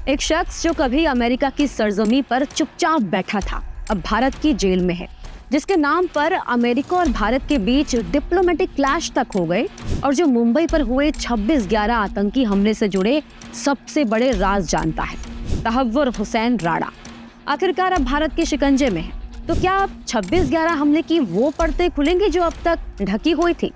एक शख्स जो कभी अमेरिका की सरजमी पर चुपचाप बैठा था, अब भारत की जेल में है, जिसके नाम पर अमेरिका और भारत के बीच डिप्लोमेटिक क्लैश तक हो गए और जो मुंबई पर हुए 26/11 आतंकी हमले से जुड़े सबसे बड़े राज जानता है, तहव्वुर हुसैन राणा आखिरकार अब भारत के शिकंजे में है। तो क्या अब 26/11 हमले की वो परतें खुलेंगी जो अब तक ढकी हुई थी?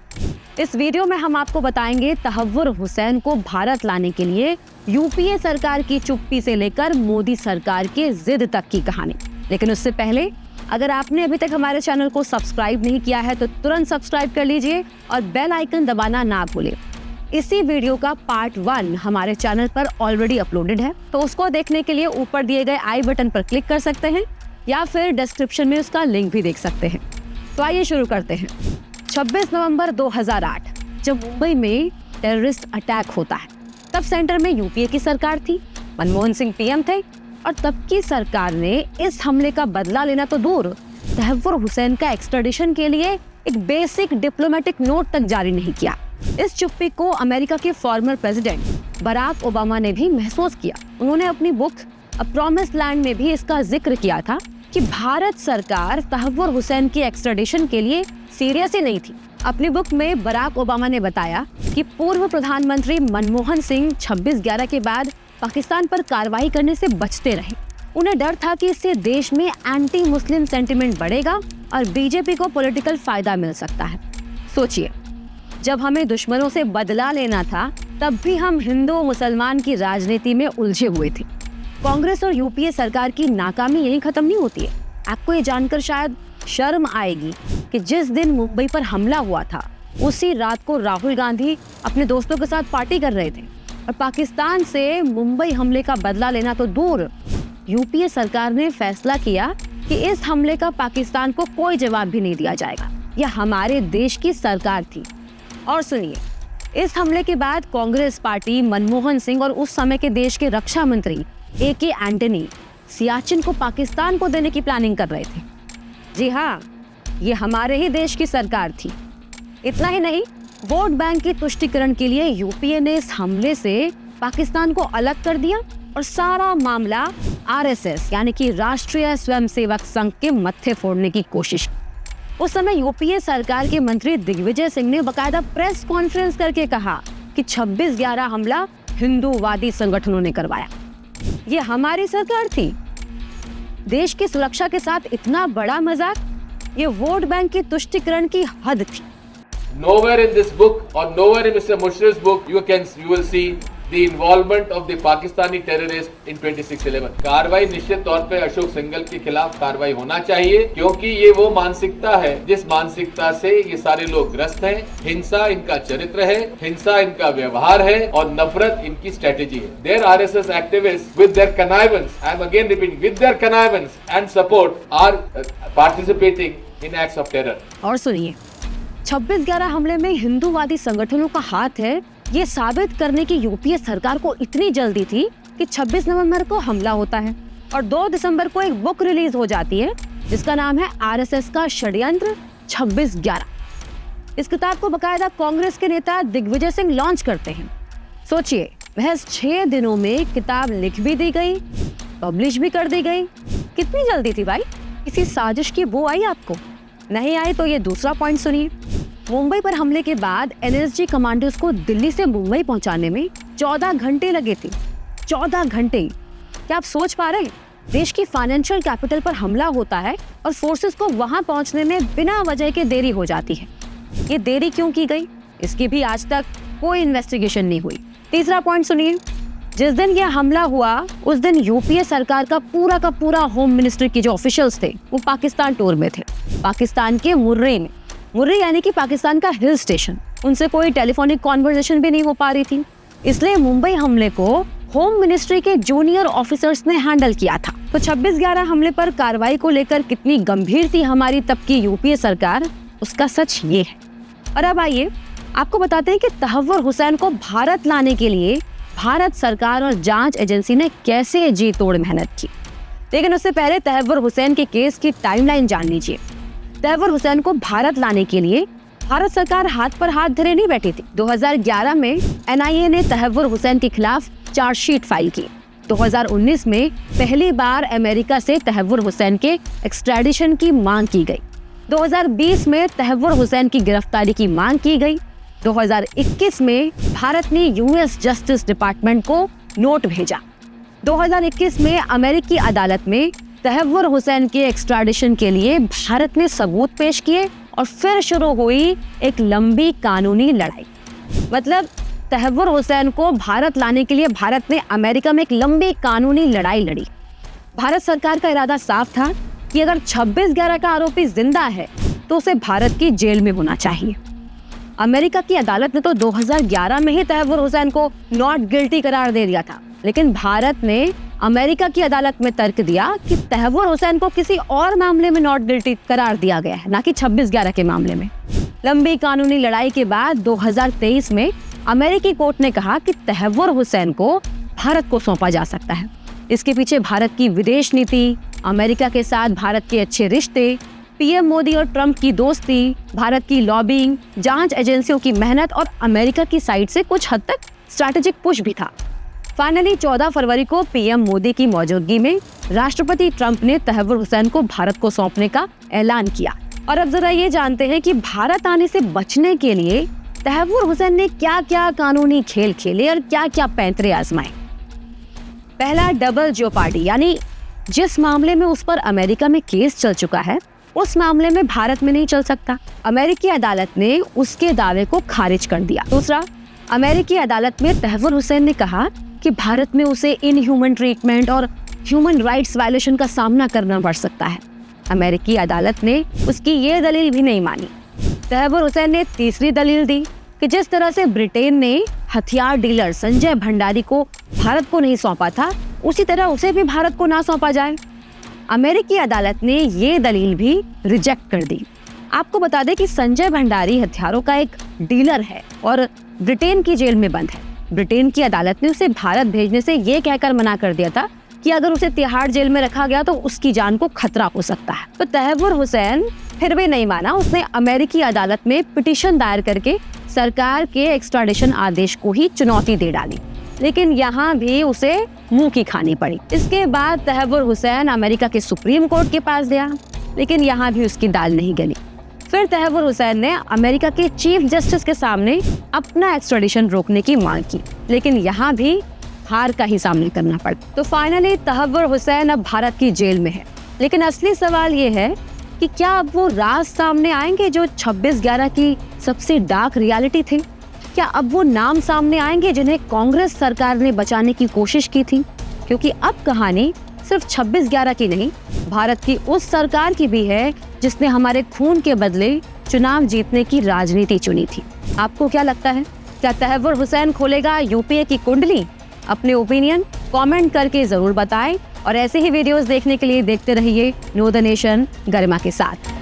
इस वीडियो में हम आपको बताएंगे तहव्वुर हुसैन को भारत लाने के लिए यूपीए सरकार की चुप्पी से लेकर मोदी सरकार के जिद तक की कहानी। लेकिन उससे पहले अगर आपने अभी तक हमारे चैनल को सब्सक्राइब नहीं किया है तो तुरंत सब्सक्राइब कर लीजिए और बेल आइकन दबाना ना भूलें। इसी वीडियो का पार्ट 1 हमारे चैनल पर ऑलरेडी अपलोडेड है, तो उसको देखने के लिए ऊपर दिए गए आई बटन पर क्लिक कर सकते हैं या फिर डिस्क्रिप्शन में उसका लिंक भी देख सकते हैं। तो आइए शुरू करते हैं। 26 नवंबर 2008 जब मुंबई में टेररिस्ट अटैक होता है, तब सेंटर में यूपीए की सरकार थी, मनमोहन सिंह पीएम थे और तब की सरकार ने इस हमले का बदला लेना तो दूर, तहव्वुर हुसैन का एक्स्ट्राडिशन के लिए एक बेसिक डिप्लोमेटिक नोट तक जारी नहीं किया। इस चुप्पी को अमेरिका के फॉर्मर प्रेसिडेंट बराक ओबामा ने भी महसूस किया। उन्होंने अपनी बुक अ प्रॉमिस्ड लैंड में भी इसका जिक्र किया था कि भारत सरकार तहव्वुर हुसैन की एक्स्ट्राडिशन के लिए सीरियस ही नहीं थी। अपनी बुक में बराक ओबामा ने बताया कि पूर्व प्रधानमंत्री मनमोहन सिंह 26/11 के बाद पाकिस्तान पर कार्रवाई करने से बचते रहे। उन्हें डर था कि इससे देश में एंटी मुस्लिम सेंटिमेंट बढ़ेगा और बीजेपी को पॉलिटिकल फायदा मिल सकता है। सोचिए, जब हमें दुश्मनों से बदला लेना था तब भी हम हिंदू मुसलमान की राजनीति में उलझे हुए थे। कांग्रेस और यूपीए सरकार की नाकामी यही खत्म नहीं होती है। आपको ये जानकर शायद शर्म आएगी कि जिस दिन मुंबई पर हमला हुआ था उसी रात को राहुल गांधी अपने दोस्तों के साथ पार्टी कर रहे थे और पाकिस्तान से मुंबई हमले का बदला लेना तो दूर, यूपीए सरकार ने फैसला किया कि इस हमले का पाकिस्तान को कोई जवाब भी नहीं दिया जाएगा। यह हमारे देश की सरकार थी। और सुनिए, इस हमले के बाद कांग्रेस पार्टी, मनमोहन सिंह और उस समय के देश के रक्षा मंत्री AK एंटनी सियाचिन को पाकिस्तान को देने की प्लानिंग कर रहे थे। जी हाँ, ये हमारे ही देश की सरकार थी। इतना ही नहीं, वोट बैंक की तुष्टीकरण के लिए यूपीए ने इस हमले से पाकिस्तान को अलग कर दिया और सारा मामला RSS यानी कि राष्ट्रीय स्वयंसेवक संघ के मत्थे फोड़ने की कोशिश। उस समय यूपीए सरकार के मंत्री दिग्विजय सिंह ने बकायदा प्रेस कॉन्फ्रेंस करके कहा कि 26/11 हमला हिंदूवादी संगठनों ने करवाया। ये हमारी सरकार थी। देश की सुरक्षा के साथ इतना बड़ा मजाक, ये वोट बैंक की तुष्टीकरण की हद थी। Nowhere in this book or nowhere in Mr. Mushrif's book you will see the involvement of the Pakistani terrorists in 26/11। कार्रवाई निश्चित तौर पे अशोक सिंघल के खिलाफ कार्रवाई होना चाहिए, क्योंकि ये वो मानसिकता है जिस मानसिकता से ये सारे लोग ग्रस्त हैं। हिंसा इनका चरित्र है, हिंसा इनका व्यवहार है और नफरत इनकी स्ट्रेटेजी है। Their RSS activists with their connivance, I am again repeating, with their connivance and support are participating in acts of terror। और सुनिए, 26/11 हमले में हिंदूवादी संगठनों का हाथ है, ये साबित करने की यूपीए सरकार को इतनी जल्दी थी कि 26 नवंबर को हमला होता है और 2 दिसंबर को एक बुक रिलीज हो जाती है जिसका नाम है RSS का षड्यंत्र 26/11। इस किताब को बकायदा कांग्रेस के नेता दिग्विजय सिंह लॉन्च करते हैं। सोचिए, महज 6 दिनों में किताब लिख भी दी गई, पब्लिश भी कर दी गई। कितनी जल्दी थी भाई? किसी साजिश की बू आई आपको? नहीं आई तो ये दूसरा पॉइंट सुनिए। मुंबई पर हमले के बाद NSG कमांडोज को दिल्ली से मुंबई पहुंचाने में 14 घंटे लगे थे। 14 घंटे! क्या आप सोच पा रहे हैं? देश की फाइनेंशियल कैपिटल पर हमला होता है और फोर्सेस को वहां पहुंचने में बिना वजह के देरी हो जाती है। ये देरी क्यों की गई, इसकी भी आज तक कोई इन्वेस्टिगेशन नहीं हुई। तीसरा पॉइंट सुनिए, जिस दिन यह हमला हुआ उस दिन यूपीए सरकार का पूरा होम मिनिस्ट्री के जो ऑफिशियल्स थे वो पाकिस्तान टूर में थे। पाकिस्तान के मुर्रे में, मुर्रे यानी कि पाकिस्तान का हिल स्टेशन। उनसे कोई टेलीफोनिक कॉन्वर्सेशन भी नहीं हो पा रही थी, इसलिए मुंबई हमले को होम मिनिस्ट्री के जूनियर ऑफिसर्स ने हैंडल किया था। तो 26/11 हमले पर कार्रवाई को लेकर कितनी गंभीर थी हमारी तब की यूपीए सरकार, उसका सच ये है। और अब आइए आपको बताते हैं कि तहव्वुर हुसैन को भारत लाने के लिए भारत सरकार और जांच एजेंसी ने कैसे जी तोड़ मेहनत की। लेकिन उससे पहले तहव्वुर हुसैन के केस की टाइमलाइन जान लीजिए। तहव्वुर हुसैन को भारत लाने के लिए भारत सरकार हाथ पर हाथ धरे नहीं बैठी थी। 2011 में NIA ने तहव्वुर हुसैन के खिलाफ चार्जशीट फाइल की। 2019 में पहली बार अमेरिका से तहव्वुर हुसैन के एक्स्ट्रैडिशन की मांग की गई। 2020 में तहव्वुर हुसैन की गिरफ्तारी की मांग की गई। 2021 में भारत ने यूएस जस्टिस डिपार्टमेंट को नोट भेजा। 2021 में अमेरिकी अदालत में तहव्वुर हुसैन के एक्स्ट्रैडिशन के लिए भारत ने सबूत पेश किए और फिर शुरू हुई एक लंबी कानूनी लड़ाई। मतलब तहव्वुर हुसैन को भारत लाने के लिए भारत ने अमेरिका में एक लंबी कानूनी लड़ाई लड़ी। भारत सरकार का इरादा साफ था कि अगर 26/11 का आरोपी जिंदा है तो उसे भारत की जेल में होना चाहिए। अमेरिका की अदालत ने तो 2011 में ही तहव्वुर हुसैन को नॉट गिल्टी करार दे दिया था, लेकिन भारत ने अमेरिका की अदालत में तर्क दिया कि तहव्वुर हुसैन को किसी और मामले में नॉट गिल्टी करार दिया गया है, ना कि 26/11 के मामले में। लंबी कानूनी लड़ाई के बाद 2023 में अमेरिकी कोर्ट ने कहा कि तहव्वुर हुसैन को भारत को सौंपा जा सकता है। इसके पीछे भारत की विदेश नीति, अमेरिका के साथ भारत के अच्छे रिश्ते, पीएम मोदी और ट्रंप की दोस्ती, भारत की लॉबिंग, जांच एजेंसियों की मेहनत और अमेरिका की साइड से कुछ हद तक स्ट्रैटेजिक पुश भी था। फाइनली 14 फरवरी को पीएम मोदी की मौजूदगी में राष्ट्रपति ट्रंप ने तहव्वुर हुसैन को भारत को सौंपने का ऐलान किया। और अब जरा ये जानते हैं कि भारत आने से बचने के लिए तहव्वुर हुसैन ने क्या क्या कानूनी खेल खेले और क्या क्या पैंतरे आजमाए। पहला, डबल जेओपार्डी, यानी जिस मामले में उस पर अमेरिका में केस चल चुका है उस मामले में भारत में नहीं चल सकता। अमेरिकी अदालत ने उसके दावे को खारिज कर दिया। दूसरा, अमेरिकी अदालत में तहव्वुर हुसैन ने कहा कि भारत में उसे इनह्यूमन ट्रीटमेंट और ह्यूमन राइट्स वायलेशन का सामना करना पड़ सकता है। अमेरिकी अदालत ने उसकी ये दलील भी नहीं मानी। तहव्वुर हुसैन ने तीसरी दलील दी कि जिस तरह से ब्रिटेन ने हथियार डीलर संजय भंडारी को भारत को नहीं सौंपा था, उसी तरह उसे भी भारत को ना सौंपा जाए। अमेरिकी अदालत ने ये दलील भी रिजेक्ट कर दी। आपको बता दें कि संजय भंडारी हथियारों का एक डीलर है और ब्रिटेन की जेल में बंद है। ब्रिटेन की अदालत ने उसे भारत भेजने से ये कहकर मना कर दिया था कि अगर उसे तिहाड़ जेल में रखा गया तो उसकी जान को खतरा हो सकता है। तो तहव्वुर हुसैन फिर भी नहीं माना। उसने अमेरिकी अदालत में पिटीशन दायर करके सरकार के एक्स्ट्राडिशन आदेश को ही चुनौती दे डाली, लेकिन यहाँ भी उसे मुंह की खानी पड़ी। इसके बाद तहव्वुर हुसैन अमेरिका के सुप्रीम कोर्ट के पास गया, लेकिन यहाँ भी उसकी दाल नहीं गली। फिर तहव्वुर हुसैन ने अमेरिका के चीफ जस्टिस के सामने अपना एक्स्ट्राडिशन रोकने की मांग की, लेकिन यहाँ भी हार का ही सामना करना पड़ा। तो फाइनली तहव्वुर हुसैन अब भारत की जेल में है। लेकिन असली सवाल ये है कि क्या अब वो राज सामने आएंगे जो 26/11 की सबसे डार्क रियलिटी थी? क्या अब वो नाम सामने आएंगे जिन्हें कांग्रेस सरकार ने बचाने की कोशिश की थी? क्योंकि अब कहानी सिर्फ 26/11 की नहीं, भारत की उस सरकार की भी है जिसने हमारे खून के बदले चुनाव जीतने की राजनीति चुनी थी। आपको क्या लगता है? क्या तहव्वुर हुसैन खोलेगा यूपीए की कुंडली? अपने ओपिनियन कमेंट करके जरूर बताएं और ऐसे ही वीडियोस देखने के लिए देखते रहिए नो द नेशन गरिमा के साथ।